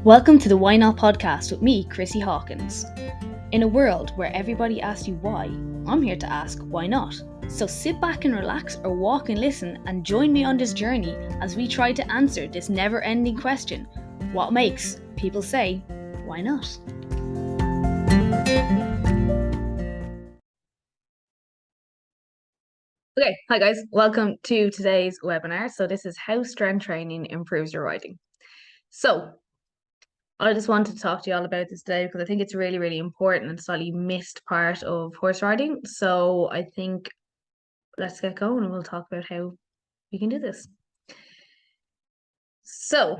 Welcome to the Why Not podcast with me, Chrissy Hawkins. In a world where everybody asks you why, I'm here to ask why not. So sit back and relax or walk and listen and join me on this journey as we try to answer this never-ending question: what makes people say, why not? Okay, hi guys, welcome to today's webinar. So this is how strength training improves your riding. So I just wanted to talk to you all about this today because I think it's really, really important and slightly missed part of horse riding. So I think let's get going and we'll talk about how we can do this. So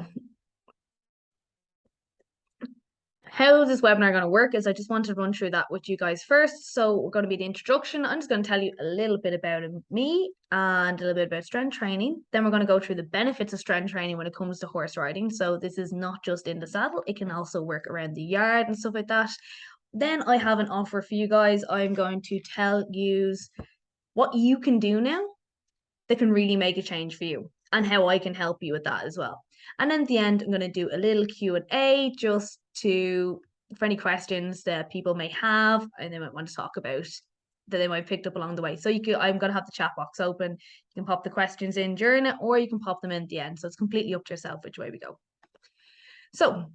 how this webinar going to work is I just want to run through that with you guys first. So we're going to be the introduction. I'm just going to tell you a little bit about me and a little bit about strength training. Then we're going to go through the benefits of strength training when it comes to horse riding. So this is not just in the saddle. It can also work around the yard and stuff like that. Then I have an offer for you guys. I'm going to tell you what you can do now that can really make a change for you and how I can help you with that as well. And then at the end, I'm going to do a little Q&A just for any questions that people may have and they might want to talk about that they might have picked up along the way. So I'm going to have the chat box open. You can pop the questions in during it or you can pop them in at the end. So it's completely up to yourself which way we go. So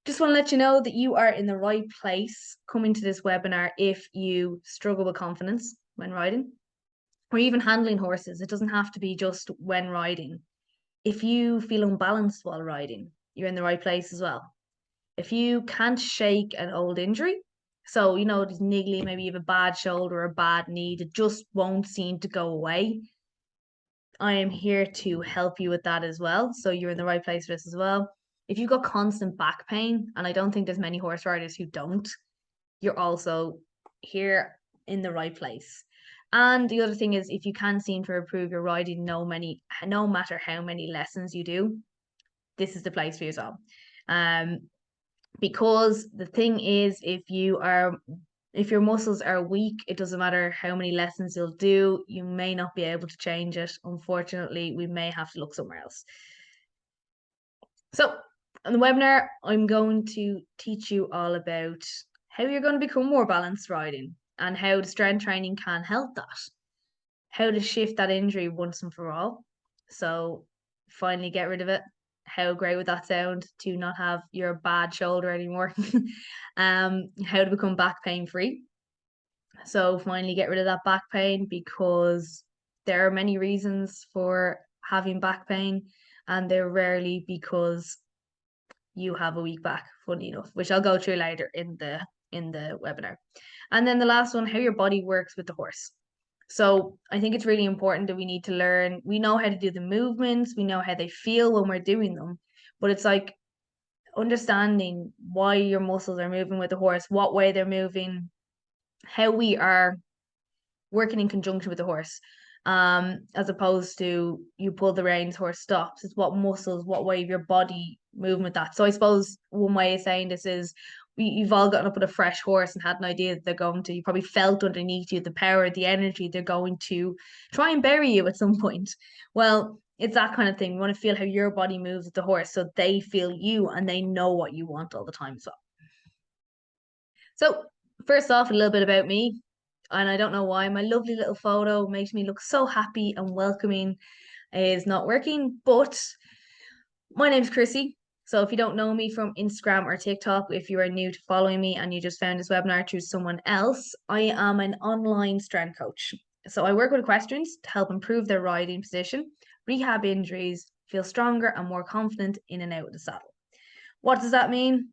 just want to let you know that you are in the right place coming to this webinar if you struggle with confidence when riding or even handling horses. It doesn't have to be just when riding. If you feel unbalanced while riding, you're in the right place as well. If you can't shake an old injury, so there's niggly, maybe you have a bad shoulder or a bad knee that just won't seem to go away, I am here to help you with that as well. So you're in the right place for this as well. If you've got constant back pain, and I don't think there's many horse riders who don't, you're also here in the right place. And the other thing is, if you can seem to improve your riding, no matter how many lessons you do, this is the place for you as well. Because the thing is, if your muscles are weak, it doesn't matter how many lessons you'll do, you may not be able to change it. Unfortunately, we may have to look somewhere else. So on the webinar, I'm going to teach you all about how you're going to become more balanced riding and how the strength training can help that. How to shift that injury once and for all. So finally get rid of it. How great would that sound to not have your bad shoulder anymore? How to become back pain free. So finally get rid of that back pain, because there are many reasons for having back pain and they're rarely because you have a weak back, funny enough, which I'll go through later in the webinar. And then the last one, how your body works with the horse. So I think it's really important that we need to learn. We know how to do the movements, we know how they feel when we're doing them, but it's like understanding why your muscles are moving with the horse, what way they're moving, how we are working in conjunction with the horse. As opposed to you pull the reins, horse stops. It's what muscles, what way of your body moving with that. So I suppose one way of saying this is you've all gotten up with a fresh horse and had an idea that you probably felt underneath you the power, the energy, they're going to try and bury you at some point. Well, it's that kind of thing. You want to feel how your body moves with the horse so they feel you and they know what you want all the time as well. So first off, a little bit about me. And I don't know why my lovely little photo makes me look so happy and welcoming is not working, but my name's Chrissy. So if you don't know me from Instagram or TikTok, if you are new to following me and you just found this webinar through someone else, I am an online strength coach. So I work with equestrians to help improve their riding position, rehab injuries, feel stronger and more confident in and out of the saddle. What does that mean?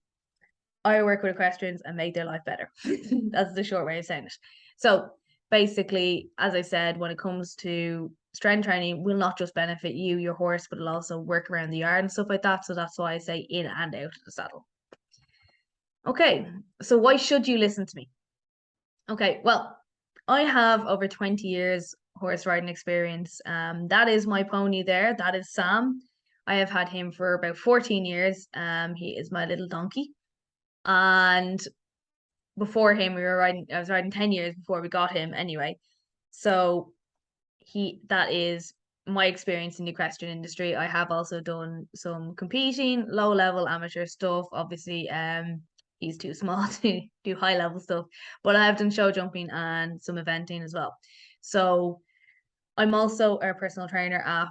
I work with equestrians and make their life better. That's the short way of saying it. So basically, as I said, when it comes to strength training, will not just benefit you, your horse, but it'll also work around the yard and stuff like that. So that's why I say in and out of the saddle. Okay, so why should you listen to me? Okay, well, I have over 20 years horse riding experience. That is my pony there. That is Sam. I have had him for about 14 years. He is my little donkey. And before him, I was riding 10 years before we got him anyway. So that is my experience in the equestrian industry. I have also done some competing, low level amateur stuff. Obviously, he's too small to do high level stuff, but I have done show jumping and some eventing as well. So I'm also a personal trainer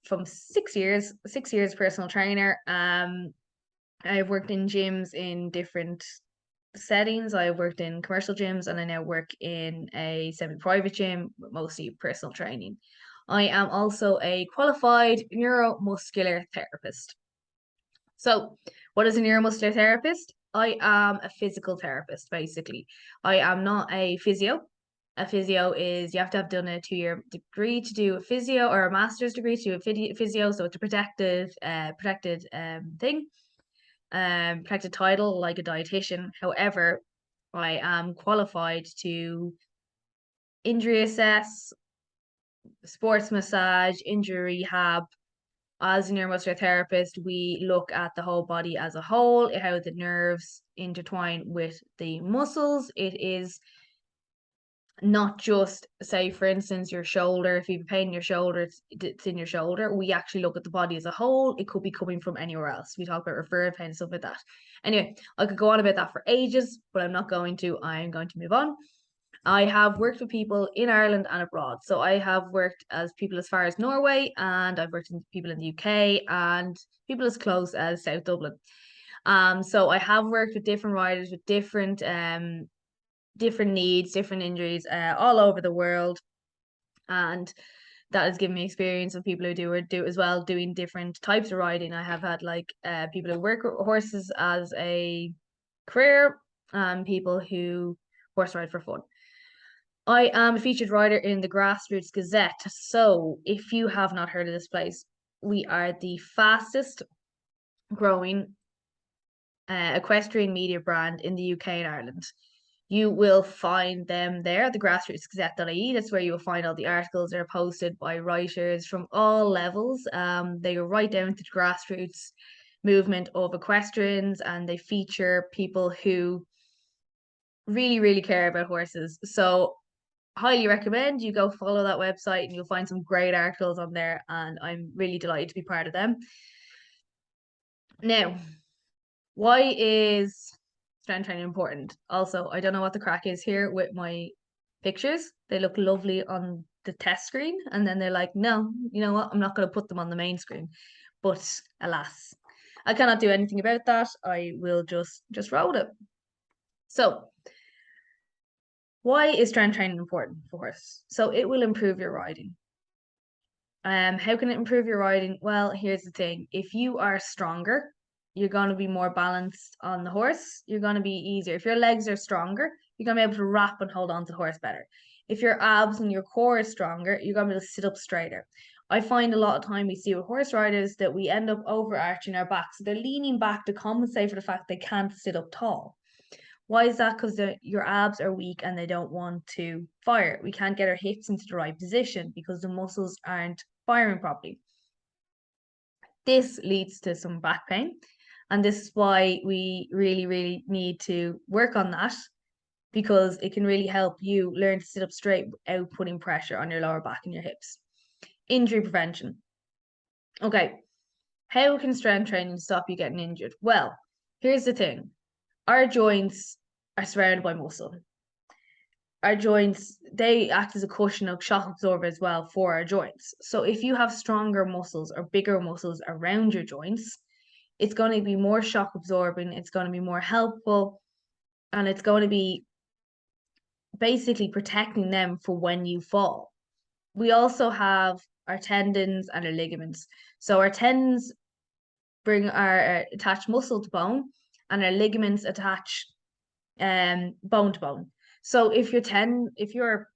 from 6 years, 6 years personal trainer. I've worked in gyms in different settings. I've worked in commercial gyms and I now work in a semi-private gym with mostly personal training. I am also a qualified neuromuscular therapist. So, what is a neuromuscular therapist? I am a physical therapist, basically. I am not a physio. A physio is you have to have done a 2-year degree to do a physio or a master's degree to do a physio. So it's a protected thing, protected title like a dietitian. However, I am qualified to injury assess, sports massage, injury rehab. As a neuromuscular therapist, we look at the whole body as a whole, how the nerves intertwine with the muscles. It is not just, say, for instance, your shoulder. If you have pain in your shoulder, it's in your shoulder. We actually look at the body as a whole. It could be coming from anywhere else. We talk about referred pain and stuff like that. Anyway, I could go on about that for ages, but I'm not going to. I'm going to move on. I have worked with people in Ireland and abroad. So I have worked as people as far as Norway, and I've worked with people in the UK and people as close as South Dublin. So I have worked with different riders with different needs, different injuries, all over the world, and that has given me experience of people who do as well, doing different types of riding. I have had people who work with horses as a career, and people who horse ride for fun. I am a featured writer in the Grassroots Gazette. So if you have not heard of this place, we are the fastest growing equestrian media brand in the UK and Ireland. You will find them there, the grassrootsgazette.ie. That's where you will find all the articles that are posted by writers from all levels. They go right down to the grassroots movement of equestrians, and they feature people who really, really care about horses. So highly recommend you go follow that website and you'll find some great articles on there, and I'm really delighted to be part of them. Now, why is strength training important? Also, I don't know what the crack is here with my pictures. They look lovely on the test screen, and then they're like, no, you know what, I'm not going to put them on the main screen. But alas, I cannot do anything about that. I will just roll it. So why is strength training important for horse? So it will improve your riding. How can it improve your riding? Well, here's the thing. If you are stronger, you're going to be more balanced on the horse. You're going to be easier. If your legs are stronger, you're going to be able to wrap and hold on to the horse better. If your abs and your core is stronger, you're going to be able to sit up straighter. I find a lot of time we see with horse riders that we end up overarching our back. So they're leaning back to compensate for the fact they can't sit up tall. Why is that? Because your abs are weak and they don't want to fire. We can't get our hips into the right position because the muscles aren't firing properly. This leads to some back pain, and this is why we really, really need to work on that, because it can really help you learn to sit up straight without putting pressure on your lower back and your hips. Injury prevention. Okay, how can strength training stop you getting injured? Well, here's the thing. Our joints are surrounded by muscle. Our joints, they act as a cushion of shock absorber as well for our joints. So if you have stronger muscles or bigger muscles around your joints, it's going to be more shock absorbing, it's going to be more helpful, and it's going to be basically protecting them for when you fall. We also have our tendons and our ligaments. So our tendons bring our attach muscle to bone, and our ligaments attach bone to bone. So if you're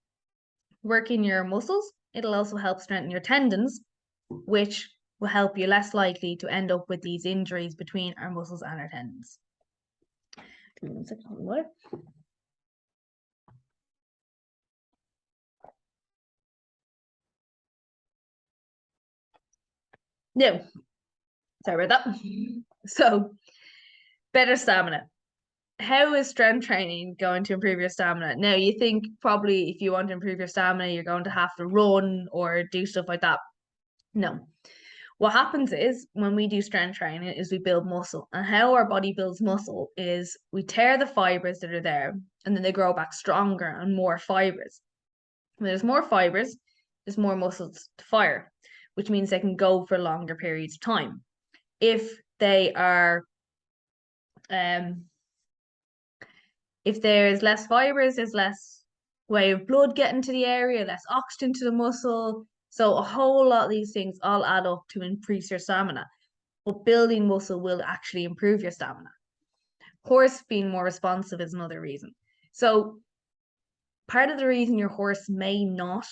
working your muscles, it'll also help strengthen your tendons, which will help you less likely to end up with these injuries between our muscles and our tendons. Give me 1 second, water. No, sorry about that. So, better stamina. How is strength training going to improve your stamina? Now, you think probably if you want to improve your stamina, you're going to have to run or do stuff like that. No. What happens is when we do strength training is we build muscle. And how our body builds muscle is we tear the fibers that are there and then they grow back stronger and more fibers. When there's more fibers, there's more muscles to fire, which means they can go for longer periods of time. If they are if there's less fibers, there's less way of blood getting to the area, less oxygen to the muscle. So a whole lot of these things all add up to increase your stamina. But building muscle will actually improve your stamina. Horse being more responsive is another reason. So part of the reason your horse may not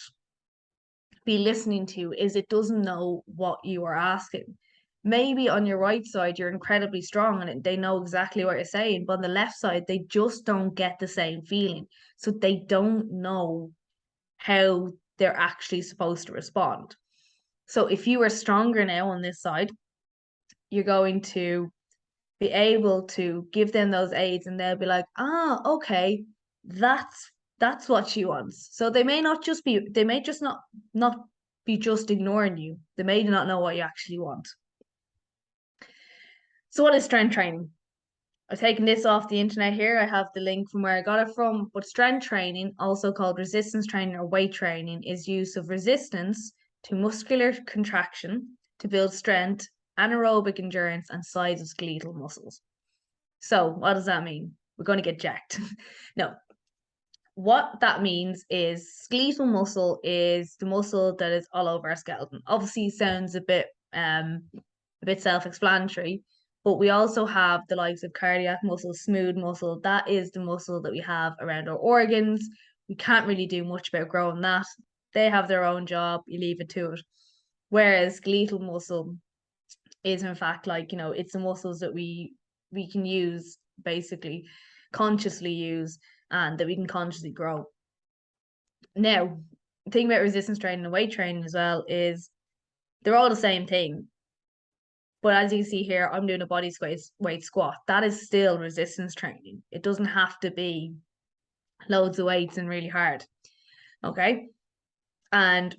be listening to is it doesn't know what you are asking. Maybe on your right side, you're incredibly strong and they know exactly what you're saying, but on the left side, they just don't get the same feeling. So they don't know how they're actually supposed to respond. So if you are stronger now on this side, you're going to be able to give them those aids and they'll be like, okay, that's what she wants. So they may just not be just ignoring you. They may not know what you actually want. So what is strength training? I've taken this off the internet here. I have the link from where I got it from. But strength training, also called resistance training or weight training, is use of resistance to muscular contraction to build strength, anaerobic endurance, and size of skeletal muscles. So what does that mean? We're going to get jacked. No. What that means is skeletal muscle is the muscle that is all over our skeleton. Obviously, sounds a bit self-explanatory, but we also have the likes of cardiac muscle, smooth muscle. That is the muscle that we have around our organs. We can't really do much about growing that. They have their own job. You leave it to it. Whereas skeletal muscle is in fact it's the muscles that we can use, basically consciously use, and that we can consciously grow. Now, the thing about resistance training and weight training as well is they're all the same thing. But as you see here, I'm doing a body weight squat. That is still resistance training. It doesn't have to be loads of weights and really hard. Okay. And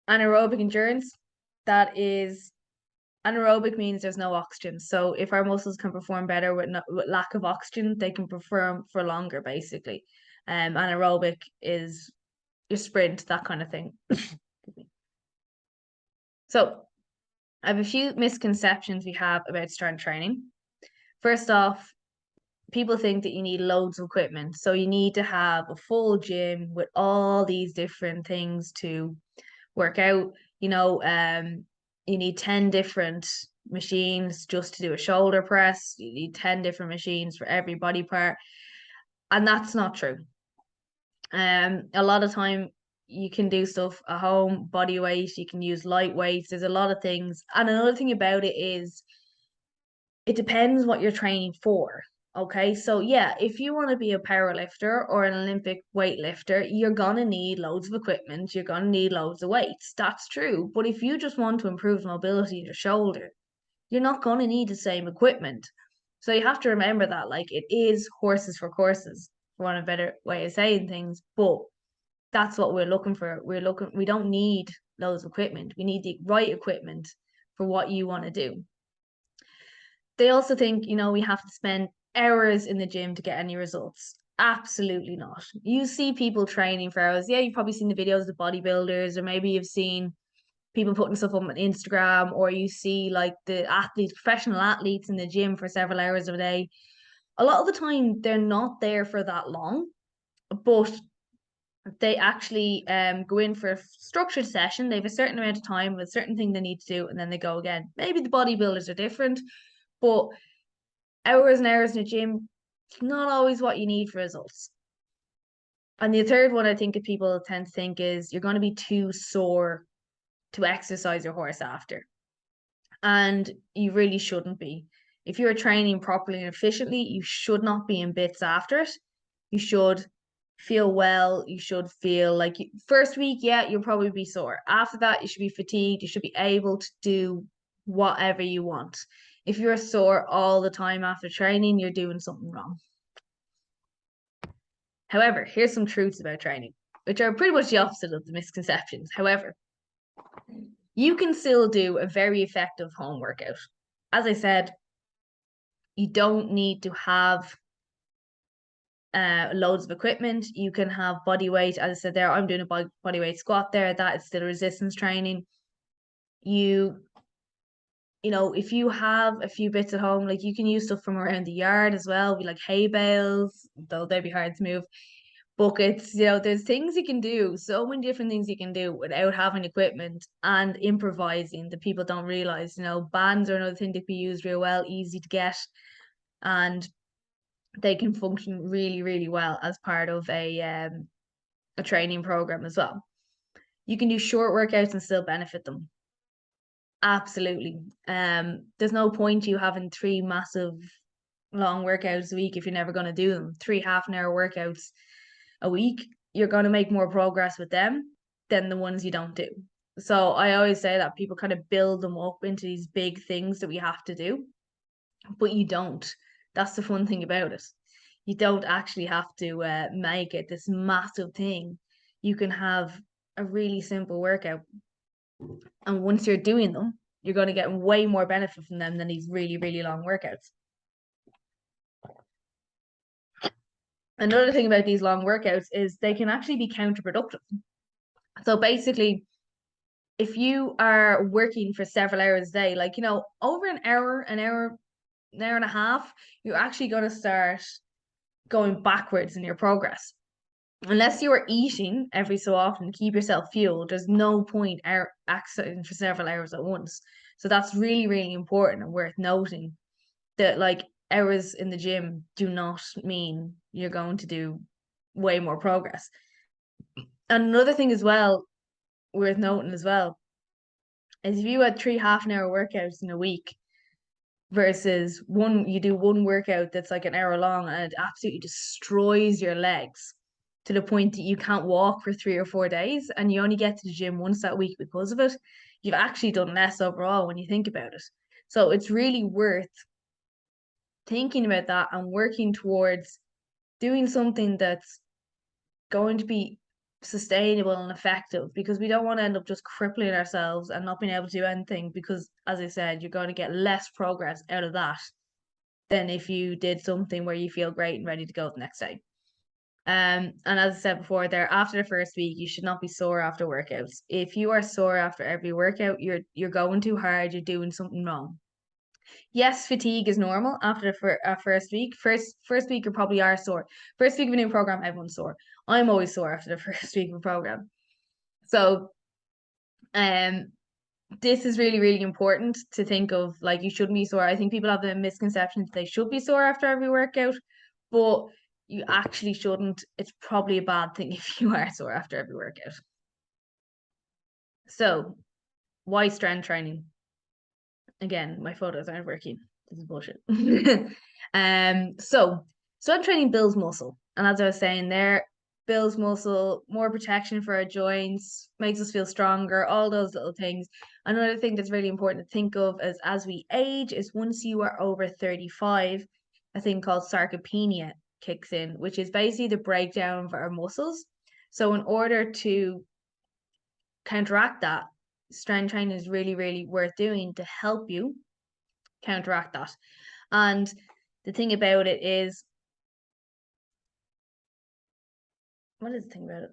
anaerobic endurance, that is anaerobic means there's no oxygen. So if our muscles can perform better with lack of oxygen, they can perform for longer, basically. Anaerobic is your sprint, that kind of thing. So I have a few misconceptions we have about strength training. First off, people think that you need loads of equipment. So you need to have a full gym with all these different things to work out. You need 10 different machines just to do a shoulder press. You need 10 different machines for every body part. And that's not true. A lot of time you can do stuff at home, body weight, you can use light weights. There's a lot of things. And another thing about it is it depends what you're training for. Okay, so yeah, if you want to be a power lifter or an Olympic weightlifter, you're gonna need loads of equipment, you're gonna need loads of weights. That's true. But if you just want to improve mobility in your shoulder, you're not gonna need the same equipment. So you have to remember that, like, it is horses for courses, for want of a better way of saying things. But that's what we're looking for. We don't need loads of equipment. We need the right equipment for what you want to do. They also think, we have to spend hours in the gym to get any results. Absolutely not. You see people training for hours. Yeah, you've probably seen the videos of bodybuilders, or maybe you've seen people putting stuff up on Instagram, or you see like the athletes, professional athletes in the gym for several hours a day. A lot of the time, they're not there for that long, but they actually go in for a structured session. They have a certain amount of time with a certain thing they need to do, and then they go again. Maybe the bodybuilders are different, but hours and hours in the gym, not always what you need for results. And the third one I think that people tend to think is you're going to be too sore to exercise your horse after. And you really shouldn't be. If you're training properly and efficiently, you should not be in bits after it. You should feel well. You should feel like first week, yeah, you'll probably be sore. After that, you should be fatigued. You should be able to do whatever you want. If you're sore all the time after training, you're doing something wrong. However, here's some truths about training, which are pretty much the opposite of the misconceptions. However, you can still do a very effective home workout. As I said, you don't need to have loads of equipment. You can have body weight. As I said there, I'm doing a body weight squat there. That is still resistance training. You know, if you have a few bits at home, like you can use stuff from around the yard as well, be like hay bales, though they'd be hard to move, buckets, you know, there's things you can do, so many different things you can do without having equipment and improvising that people don't realize. You know, bands are another thing that can be used real well, easy to get, and they can function really, really well as part of a training program as well. You can do short workouts and still benefit them. Absolutely. There's no point you having three massive long workouts a week if you're never going to do them. 3 half-an-hour workouts a week, you're going to make more progress with them than the ones you don't do. So I always say that people kind of build them up into these big things that we have to do, but you don't. That's the fun thing about it. You don't actually have to make it this massive thing. You can have a really simple workout, and once you're doing them, you're going to get way more benefit from them than these really, really long workouts. Another thing about these long workouts is they can actually be counterproductive. So basically, if you are working for several hours a day, like, you know, over an hour and a half, you're actually going to start going backwards in your progress. Unless you are eating every so often to keep yourself fueled, there's no point exercising for several hours at once. So that's really, really important and worth noting that, like, hours in the gym do not mean you're going to do way more progress. And another thing as well, worth noting as well, is if you had 3 half-an-hour workouts in a week versus you do one workout that's like an hour long and it absolutely destroys your legs to the point that you can't walk for 3 or 4 days and you only get to the gym once that week because of it, you've actually done less overall when you think about it. So it's really worth thinking about that and working towards doing something that's going to be sustainable and effective, because we don't want to end up just crippling ourselves and not being able to do anything, because as I said, you're going to get less progress out of that than if you did something where you feel great and ready to go the next day. And as I said before there, after the first week, you should not be sore after workouts. If you are sore after every workout, you're going too hard, you're doing something wrong. Yes, fatigue is normal after the first week. First week you probably are sore. First week of a new program, everyone's sore. I'm always sore after the first week of a program. So, this is really, really important to think of. Like, you shouldn't be sore. I think people have the misconception that they should be sore after every workout, but you actually shouldn't. It's probably a bad thing if you are sore after every workout. So, why strength training? Again, my photos aren't working. This is bullshit. So strength training builds muscle. And as I was saying there, builds muscle, more protection for our joints, makes us feel stronger, all those little things. Another thing that's really important to think of as we age is once you are over 35, a thing called sarcopenia kicks in, which is basically the breakdown of our muscles. So in order to counteract that, strength training is really, really worth doing to help you counteract that. And the thing about it is, what is the thing about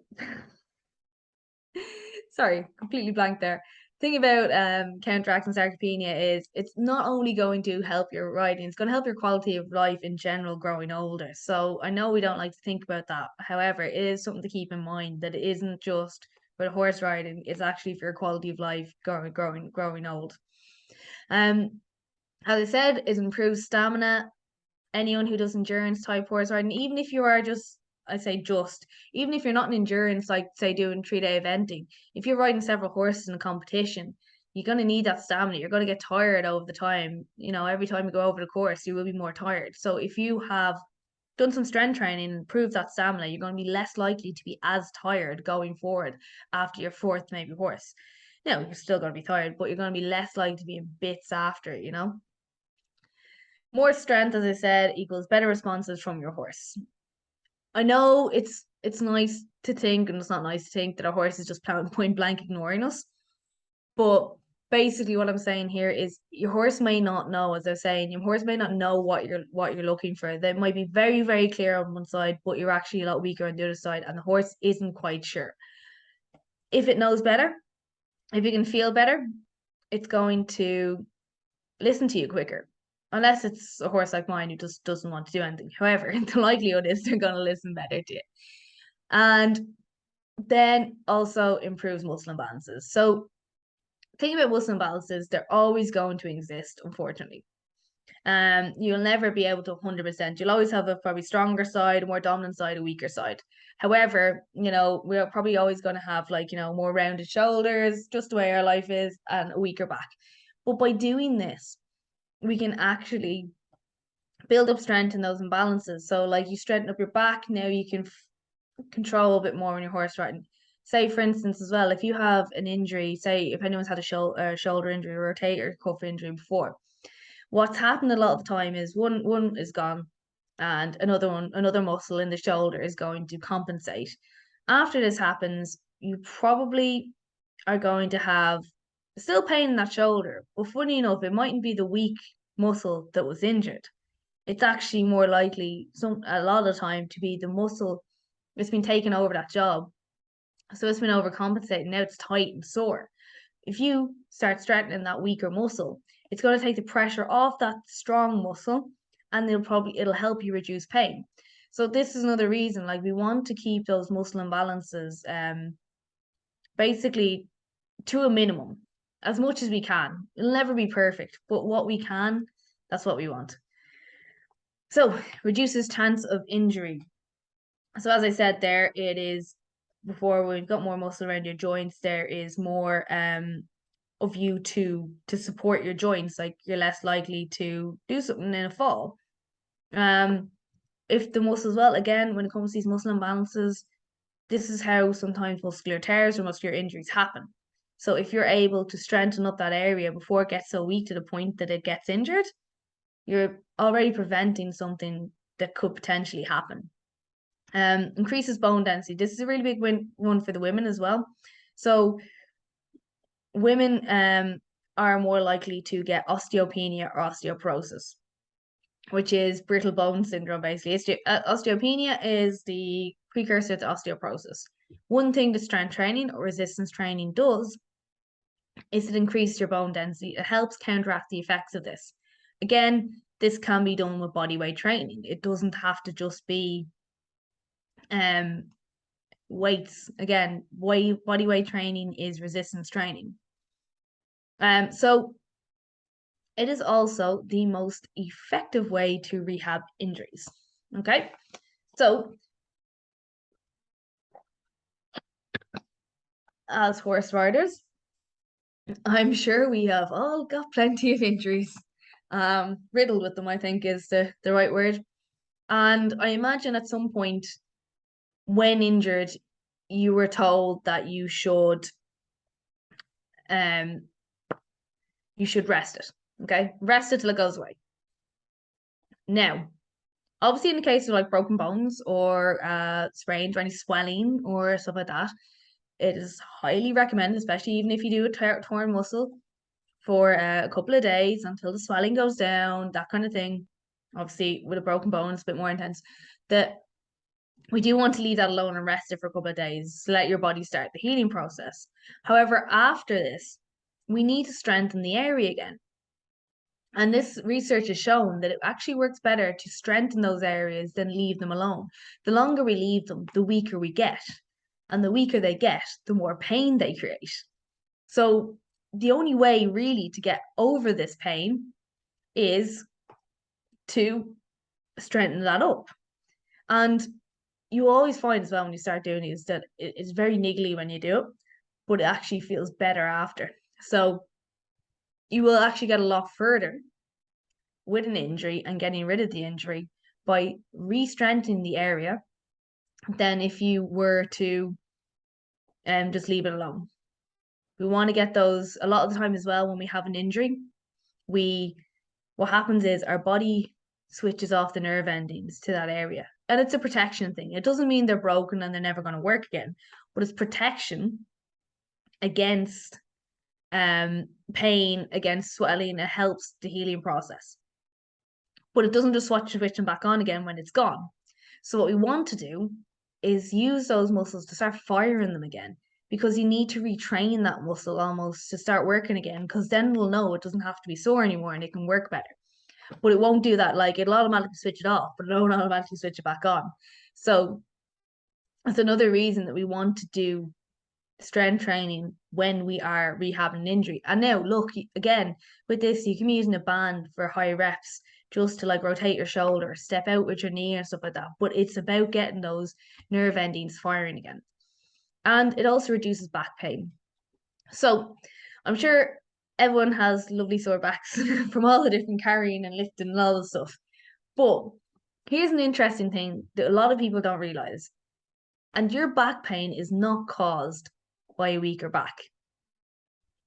it? Sorry, completely blank there. Thing about counteracting sarcopenia is it's not only going to help your riding, it's going to help your quality of life in general growing older. So I know we don't like to think about that. However, it is something to keep in mind that it isn't just for horse riding, it's actually for your quality of life growing old. As I said, it improves stamina. Anyone who does endurance type horse riding, even if you are just, I say just, even if you're not in endurance, like say doing 3-day eventing, if you're riding several horses in a competition, you're going to need that stamina. You're going to get tired over the time. You know, every time you go over the course, you will be more tired. So if you have done some strength training and improve that stamina, you're going to be less likely to be as tired going forward after your fourth maybe horse. Now, you're still going to be tired, but you're going to be less likely to be in bits after, you know? More strength, as I said, equals better responses from your horse. I know it's nice to think, and it's not nice to think that our horse is just point blank ignoring us, but basically what I'm saying here is your horse may not know, as they're saying, your horse may not know what you're looking for. They might be very, very clear on one side, but you're actually a lot weaker on the other side, and the horse isn't quite sure. If it knows better, if you can feel better, it's going to listen to you quicker. Unless it's a horse like mine who just doesn't want to do anything. However, the likelihood is they're going to listen better to you. And then also improves muscle imbalances. So think about muscle imbalances, they're always going to exist, unfortunately. You'll never be able to 100%. You'll always have a probably stronger side, a more dominant side, a weaker side. However, we're probably always going to have like, more rounded shoulders, just the way our life is, and a weaker back. But by doing this, we can actually build up strength in those imbalances. So like you strengthen up your back, now you can control a bit more when you're horse riding. Say, for instance, as well, if you have an injury, say if anyone's had a shoulder injury or rotator cuff injury before, what's happened a lot of the time is one is gone and another muscle in the shoulder is going to compensate. After this happens, you probably are going to have still pain in that shoulder, but funny enough, it mightn't be the weak muscle that was injured. It's actually more likely a lot of the time to be the muscle that's been taking over that job. So it's been overcompensating. Now it's tight and sore. If you start strengthening that weaker muscle, it's going to take the pressure off that strong muscle, and it'll help you reduce pain. So this is another reason, like we want to keep those muscle imbalances basically to a minimum as much as we can. It'll never be perfect, but what we can, that's what we want. So reduces chance of injury. So as I said there, it is before we've got more muscle around your joints, there is more of you to support your joints. Like you're less likely to do something in a fall. If the muscles, well, again, when it comes to these muscle imbalances, this is how sometimes muscular tears or muscular injuries happen. So if you're able to strengthen up that area before it gets so weak to the point that it gets injured, you're already preventing something that could potentially happen. Increases bone density. This is a really big one for the women as well. So women are more likely to get osteopenia or osteoporosis, which is brittle bone syndrome, basically. Osteopenia is the precursor to osteoporosis. One thing that strength training or resistance training does is it increases your bone density. It helps counteract the effects of this. Again, this can be done with body weight training. It doesn't have to just be weights. Again, body weight training is resistance training. So it is also the most effective way to rehab injuries. Okay, so as horse riders, I'm sure we have all got plenty of injuries. Riddled with them, I think is the right word. And I imagine at some point when injured, you were told that you should rest it. Okay, rest it till it goes away. Now, obviously, in the case of like broken bones or sprains or any swelling or stuff like that, it is highly recommended, especially even if you do a torn muscle, for a couple of days until the swelling goes down, that kind of thing. Obviously, with a broken bone, it's a bit more intense. That we do want to leave that alone and rest it for a couple of days to let your body start the healing process. However, after this, we need to strengthen the area again. And this research has shown that it actually works better to strengthen those areas than leave them alone. The longer we leave them, the weaker we get. And the weaker they get, the more pain they create. So the only way really to get over this pain is to strengthen that up. And you always find as well when you start doing these that it's very niggly when you do it, but it actually feels better after. So you will actually get a lot further with an injury and getting rid of the injury by re-strengthening the area than if you were to just leave it alone. We want to get those a lot of the time as well when we have an injury. What happens is our body switches off the nerve endings to that area. And it's a protection thing. It doesn't mean they're broken and they're never going to work again, but it's protection against pain against swelling. It helps the healing process. But it doesn't just switch them back on again when it's gone. So what we want to do is use those muscles to start firing them again, because you need to retrain that muscle almost to start working again, because then it'll know it doesn't have to be sore anymore and it can work better. But it won't do that. Like, it'll automatically switch it off, but it won't automatically switch it back on. So that's another reason that we want to do strength training when we are rehabbing an injury. And now, look, again, with this, you can be using a band for high reps just to like rotate your shoulder, step out with your knee and stuff like that. But it's about getting those nerve endings firing again. And it also reduces back pain. So I'm sure everyone has lovely sore backs from all the different carrying and lifting and all the stuff. But here's an interesting thing that a lot of people don't realize. And your back pain is not caused by a weaker back.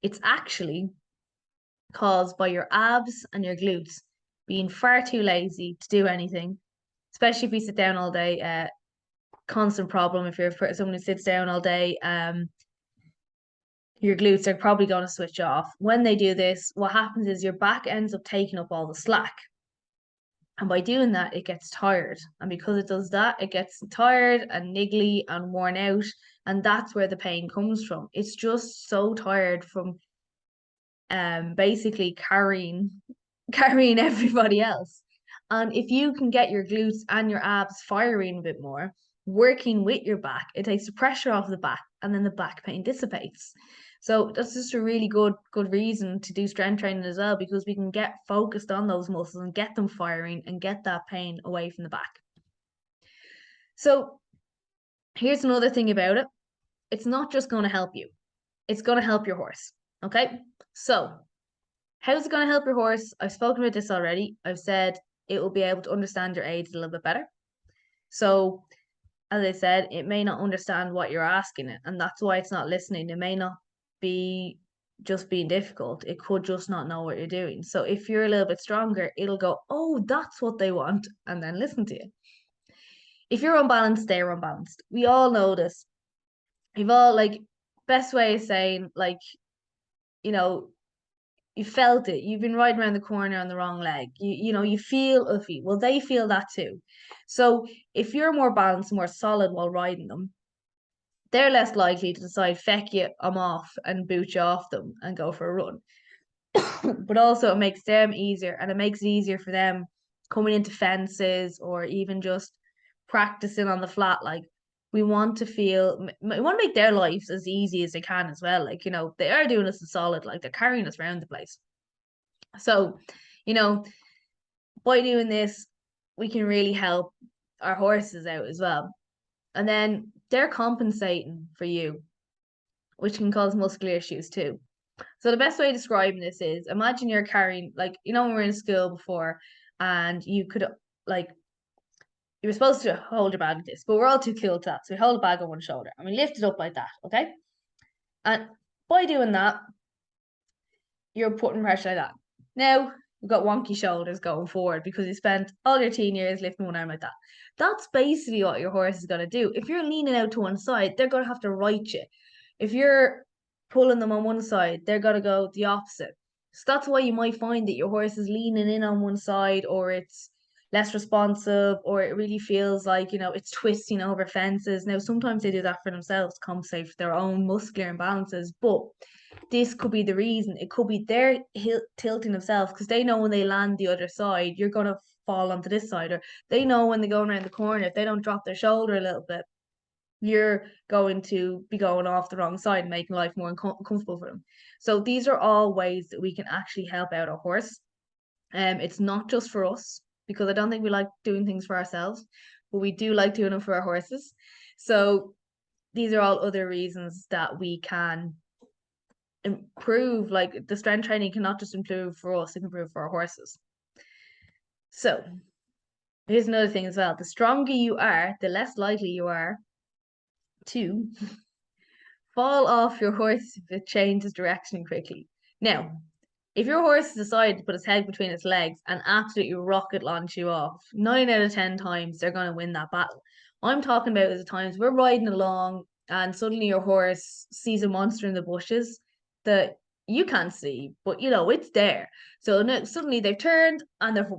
It's actually caused by your abs and your glutes being far too lazy to do anything, especially if you sit down all day. Constant problem if you're someone who sits down all day. Your glutes are probably going to switch off. When they do this, what happens is your back ends up taking up all the slack. And by doing that, it gets tired. And because it does that, it gets tired and niggly and worn out. And that's where the pain comes from. It's just so tired from basically carrying everybody else. And if you can get your glutes and your abs firing a bit more, working with your back, it takes the pressure off the back, and then the back pain dissipates. So that's just a really good reason to do strength training as well, because we can get focused on those muscles and get them firing and get that pain away from the back. So here's another thing about it. It's not just going to help you. It's going to help your horse. Okay? So how's it going to help your horse? I've spoken about this already. I've said it will be able to understand your aids a little bit better. So as I said, it may not understand what you're asking it, and that's why it's not listening. It may not be just being difficult. It could just not know what you're doing. So if you're a little bit stronger, it'll go, oh, that's what they want, and then listen to you. If you're unbalanced, they're unbalanced. We all know this. We've all, like, best way of saying, like, you know, you felt it. You've been riding around the corner on the wrong leg. You feel iffy. Well, they feel that too. So if you're more balanced, more solid while riding them, they're less likely to decide, feck you, I'm off, and boot you off them and go for a run. But also it makes them easier, and it makes it easier for them coming into fences or even just practicing on the flat. Like, we want to make their lives as easy as they can as well. Like, they are doing us a solid, like they're carrying us around the place. So, by doing this, we can really help our horses out as well. And then they're compensating for you, which can cause muscular issues too. So the best way of describing this is, imagine you're carrying, like, when we were in school before, and you could, like, you were supposed to hold your bag like this, but we're all too cool to that. So we hold the bag on one shoulder and we lift it up like that, okay? And by doing that, you're putting pressure like that. Now, you've got wonky shoulders going forward because you spent all your teen years lifting one arm like that. That's basically what your horse is going to do. If you're leaning out to one side, they're going to have to right you. If you're pulling them on one side, they're going to go the opposite. So that's why you might find that your horse is leaning in on one side, or it's less responsive, or it really feels like, it's twisting over fences. Now, sometimes they do that for themselves to compensate for their own muscular imbalances, but this could be the reason. It could be they're tilting themselves because they know when they land the other side, you're going to fall onto this side, or they know when they're going around the corner, if they don't drop their shoulder a little bit, you're going to be going off the wrong side and making life more uncomfortable for them. So these are all ways that we can actually help out our horse. It's not just for us, because I don't think we like doing things for ourselves, but we do like doing them for our horses. So these are all other reasons that we can improve. Like, the strength training cannot just improve for us, it can improve for our horses. So here's another thing as well. The stronger you are, the less likely you are to fall off your horse if it changes direction quickly. Now, if your horse decides to put its head between its legs and absolutely rocket launch you off, 9 out of 10 times they're going to win that battle. I'm talking about is the times we're riding along and suddenly your horse sees a monster in the bushes that you can't see, but you know, it's there. So now suddenly they've turned and they're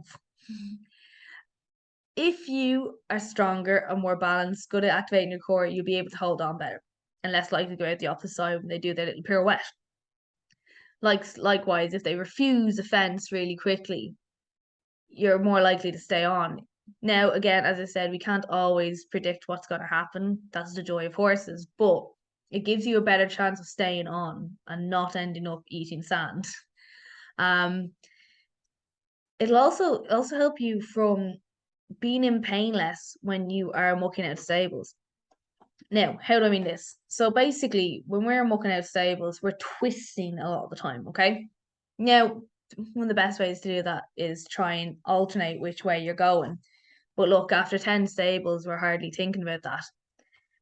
if you are stronger and more balanced, good at activating your core, you'll be able to hold on better and less likely to go out the opposite side when they do their little pirouette. Likewise, if they refuse a fence really quickly, you're more likely to stay on. Now, again, as I said, we can't always predict what's going to happen. That's the joy of horses, but it gives you a better chance of staying on and not ending up eating sand. Um, it'll also help you from being in pain less when you are mucking out stables. Now, how do I mean this? So basically, when we're mucking out stables, we're twisting a lot of the time, okay? Now, one of the best ways to do that is try and alternate which way you're going. But look, after 10 stables, we're hardly thinking about that.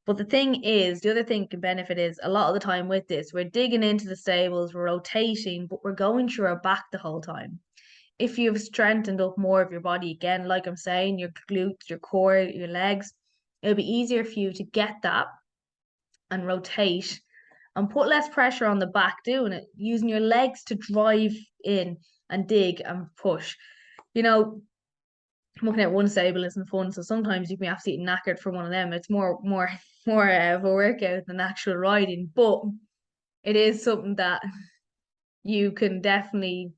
But the thing is, the other thing can benefit is a lot of the time with this, we're digging into the stables, we're rotating, but we're going through our back the whole time. If you've strengthened up more of your body, again, like I'm saying, your glutes, your core, your legs, it'll be easier for you to get that and rotate and put less pressure on the back doing it, using your legs to drive in and dig and push. You know, looking at one stable isn't fun, so sometimes you can be absolutely knackered for one of them. It's more of a workout than actual riding, but it is something that you can definitely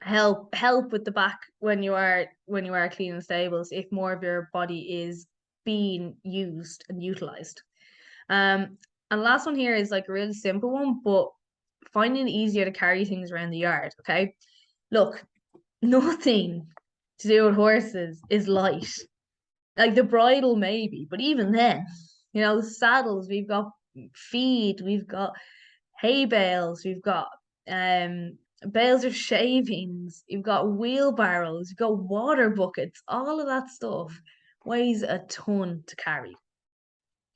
help with the back when you are cleaning stables if more of your body is being used and utilized. And last one here is like a really simple one, but finding it easier to carry things around the yard. Okay, look, nothing to do with horses is light. Like the bridle maybe, but even then, you know, the saddles, we've got feed, we've got hay bales, we've got bales of shavings, you've got wheelbarrows, you've got water buckets, all of that stuff weighs a ton to carry.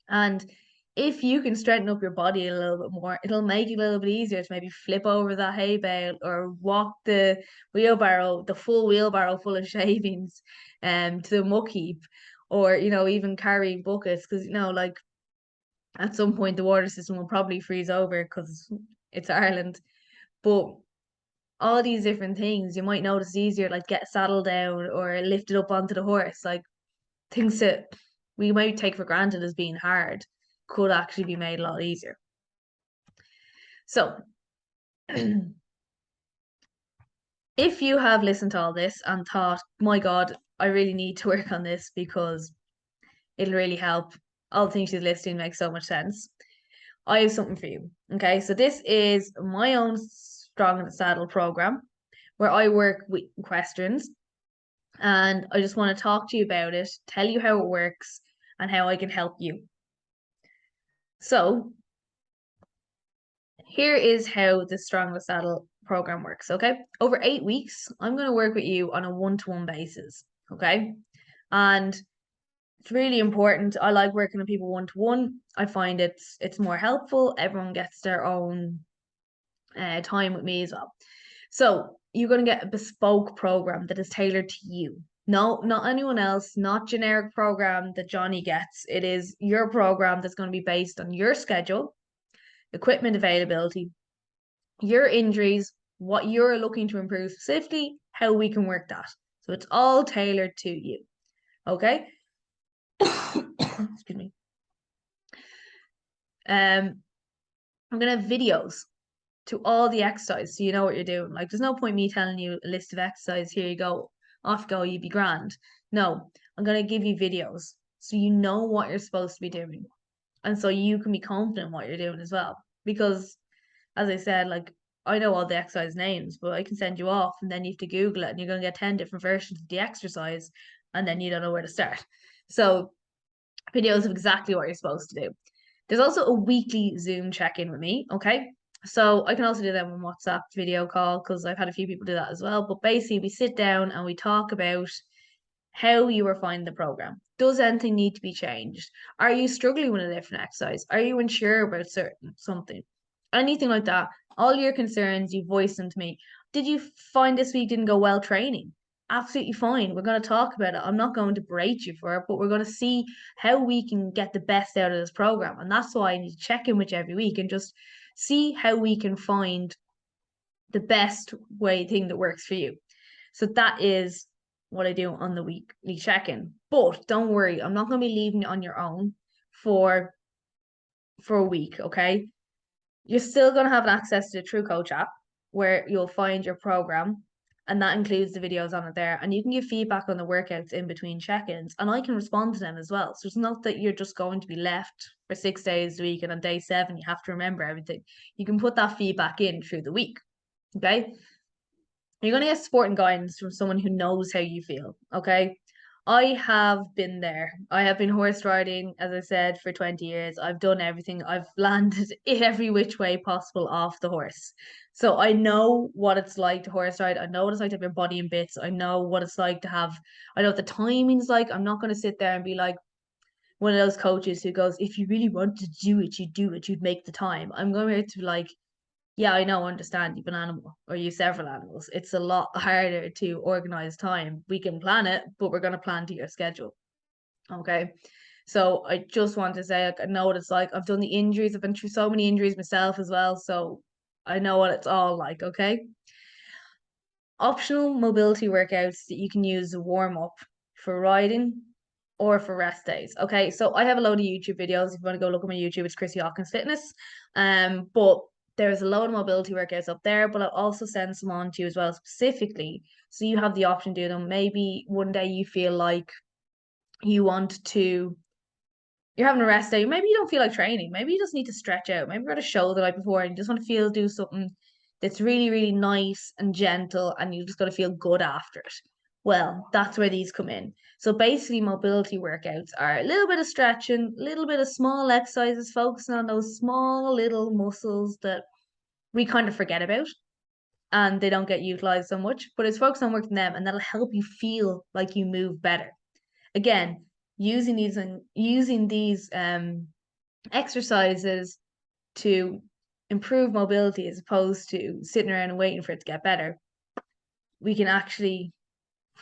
And if you can straighten up your body a little bit more, it'll make it a little bit easier to maybe flip over that hay bale or walk the wheelbarrow, the full wheelbarrow full of shavings, to the muck heap, or you know, even carrying buckets because you know, like at some point the water system will probably freeze over because it's Ireland. But all these different things you might notice easier, like get saddled down or lifted up onto the horse, like things that we might take for granted as being hard could actually be made a lot easier. So, if you have listened to all this and thought, my God, I really need to work on this because it'll really help, all the things she's listing make so much sense, I have something for you. Okay, so this is my own Strong in the Saddle program where I work with equestrians, and I just want to talk to you about it, tell you how it works, and how I can help you. So, here is how the Strong with Saddle program works. Okay, over 8 weeks, I'm going to work with you on a one-to-one basis. Okay, and it's really important. I like working with people one-to-one. I find it's more helpful. Everyone gets their own time with me as well. So you're going to get a bespoke program that is tailored to you. No, not anyone else, not generic program that Johnny gets. It is your program that's going to be based on your schedule, equipment availability, your injuries, what you're looking to improve specifically, how we can work that. So it's all tailored to you. Okay? Excuse me. I'm gonna have videos to all the exercise so you know what you're doing. Like there's no point me telling you a list of exercise, here you go, off you go, you'd be grand. No, I'm gonna give you videos so you know what you're supposed to be doing. And so you can be confident in what you're doing as well. Because as I said, like I know all the exercise names, but I can send you off and then you have to Google it and you're gonna get 10 different versions of the exercise and then you don't know where to start. So videos of exactly what you're supposed to do. There's also a weekly Zoom check-in with me, okay? So I can also do that on WhatsApp video call because I've had a few people do that as well. But basically, we sit down and we talk about how you are finding the program. Does anything need to be changed? Are you struggling with a different exercise? Are you unsure about something? Anything like that. All your concerns, you voice them to me. Did you find this week didn't go well training? Absolutely fine. We're going to talk about it. I'm not going to berate you for it, but we're going to see how we can get the best out of this program. And that's why I need to check in with you every week and just See how we can find the best thing that works for you. So that is what I do on the weekly check-in. But don't worry, I'm not going to be leaving you on your own for a week, okay? You're still going to have access to the True Coach app where you'll find your program, and that includes the videos on it there. And you can give feedback on the workouts in between check-ins, and I can respond to them as well. So it's not that you're just going to be left for 6 days a week, and on day 7 you have to remember everything. You can put that feedback in through the week. Okay. You're going to get support and guidance from someone who knows how you feel. Okay. I have been there. I have been horse riding, as I said, for 20 years. I've done everything. I've landed in every which way possible off the horse. So I know what it's like to horse ride. I know what it's like to have your body in bits. I know what it's like to have, I know what the timing's like. I'm not going to sit there and be like one of those coaches who goes, if you really want to do it, you do it, you'd make the time. I'm going to be like, yeah, I know, understand you've an animal or you several animals. It's a lot harder to organize time. We can plan it, but we're going to plan to your schedule. Okay. So I just want to say, like, I know what it's like. I've done the injuries. I've been through so many injuries myself as well. So I know what it's all like. Okay. Optional mobility workouts that you can use to warm up for riding or for rest days. Okay. So I have a load of YouTube videos. If you want to go look at my YouTube, it's Chrissy Hawkins Fitness. But there's a load of mobility workouts up there, but I'll also send some on to you as well, specifically. So you have the option to do them. Maybe one day you feel like you want to, you're having a rest day. Maybe you don't feel like training. Maybe you just need to stretch out. Maybe you're at a show the night before and you just want to do something that's really, really nice and gentle and you just got to feel good after it. Well, that's where these come in. So basically, mobility workouts are a little bit of stretching, a little bit of small exercises, focusing on those small little muscles that we kind of forget about and they don't get utilized so much. But it's focused on working them and that'll help you feel like you move better. Again, using these exercises to improve mobility as opposed to sitting around and waiting for it to get better. We can actually,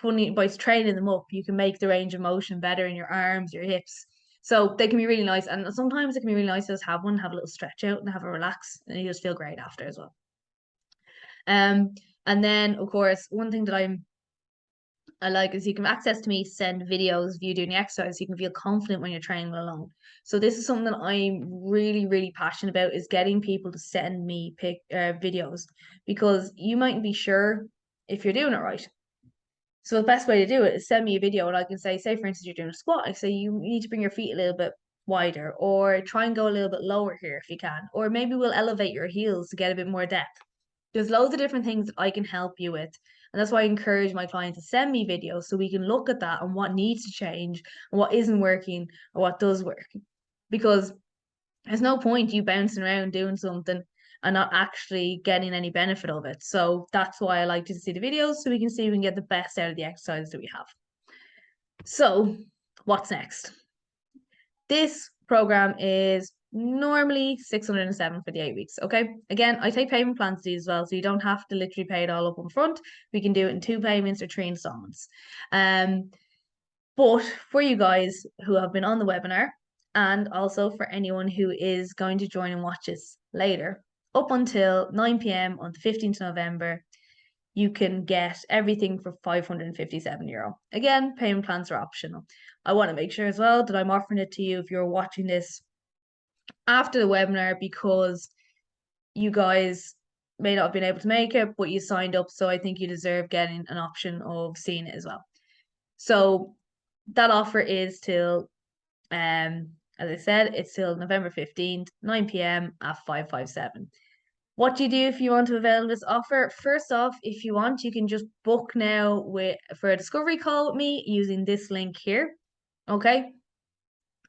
by training them up, you can make the range of motion better in your arms, your hips. So they can be really nice. And sometimes it can be really nice to just have a little stretch out and have a relax, and you just feel great after as well. And then of course, one thing that I like is you can access to me, send videos of you doing the exercise. So you can feel confident when you're training alone. So this is something that I'm really, really passionate about is getting people to send me videos because you mightn't be sure if you're doing it right. So the best way to do it is send me a video and I can say for instance, you're doing a squat. I say you need to bring your feet a little bit wider or try and go a little bit lower here if you can. Or maybe we'll elevate your heels to get a bit more depth. There's loads of different things that I can help you with. And that's why I encourage my clients to send me videos so we can look at that and what needs to change and what isn't working or what does work. Because there's no point you bouncing around doing something and not actually getting any benefit of it. So that's why I like to see the videos so we can see if we can get the best out of the exercise that we have. So what's next? This program is normally 607 for the 8 weeks. Okay. Again, I take payment plans to these as well, so you don't have to literally pay it all up in front. We can do it in 2 payments or 3 installments. But for you guys who have been on the webinar, and also for anyone who is going to join and watch this later, up until 9 p.m. on the 15th of November, you can get everything for €557. Again, payment plans are optional. I want to make sure as well that I'm offering it to you if you're watching this after the webinar because you guys may not have been able to make it, but you signed up. So I think you deserve getting an option of seeing it as well. So that offer is till, as I said, it's till November 15th, 9 p.m. at 557. What do you do if you want to avail this offer? First off, if you want, you can just book now for a discovery call with me using this link here. Okay.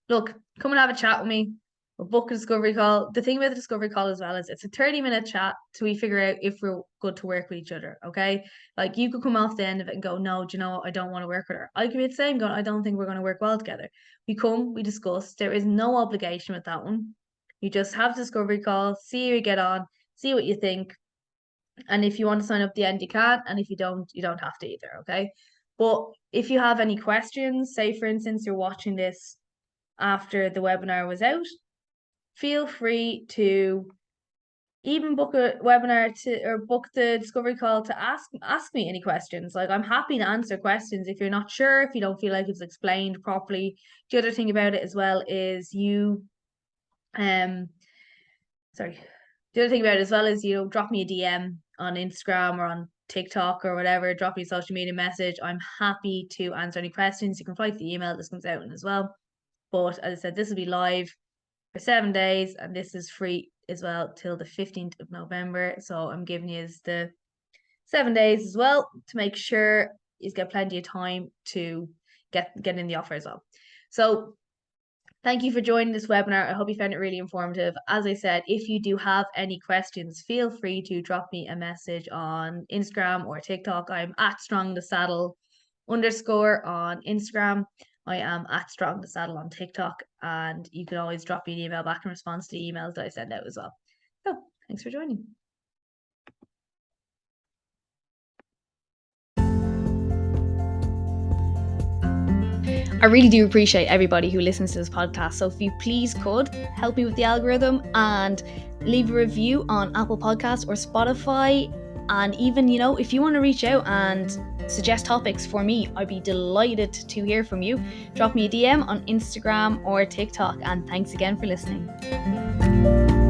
Look, come and have a chat with me. We'll book a discovery call. The thing about the discovery call as well is it's a 30-minute chat till we figure out if we're good to work with each other. Okay. Like you could come off the end of it and go, no, do you know what? I don't want to work with her. I could be the same going, I don't think we're going to work well together. We come, we discuss. There is no obligation with that one. You just have a discovery call, see how you get on, see what you think. And if you want to sign up at the end, you can. And if you don't have to either. Okay. But if you have any questions, say for instance, you're watching this after the webinar was out, feel free to even book a webinar or book the discovery call to ask me any questions. Like, I'm happy to answer questions if you're not sure, if you don't feel like it's explained properly. The other thing about it as well is the other thing about it as well is, drop me a DM on Instagram or on TikTok or whatever, drop me a social media message. I'm happy to answer any questions. You can reply to the email this comes out in as well. But as I said, this will be live for 7 days, and this is free as well till the 15th of November. So I'm giving you the 7 days as well to make sure you get plenty of time to get in the offer as well. So thank you for joining this webinar. I hope you found it really informative. As I said, if you do have any questions, feel free to drop me a message on Instagram or TikTok. I'm at strongthesaddle_ on Instagram. I am at strongthesaddle on TikTok, and you can always drop me an email back in response to the emails that I send out as well. So thanks for joining. I really do appreciate everybody who listens to this podcast. So if you please could help me with the algorithm and leave a review on Apple Podcasts or Spotify. And even, if you want to reach out and suggest topics for me, I'd be delighted to hear from you. Drop me a DM on Instagram or TikTok. And thanks again for listening.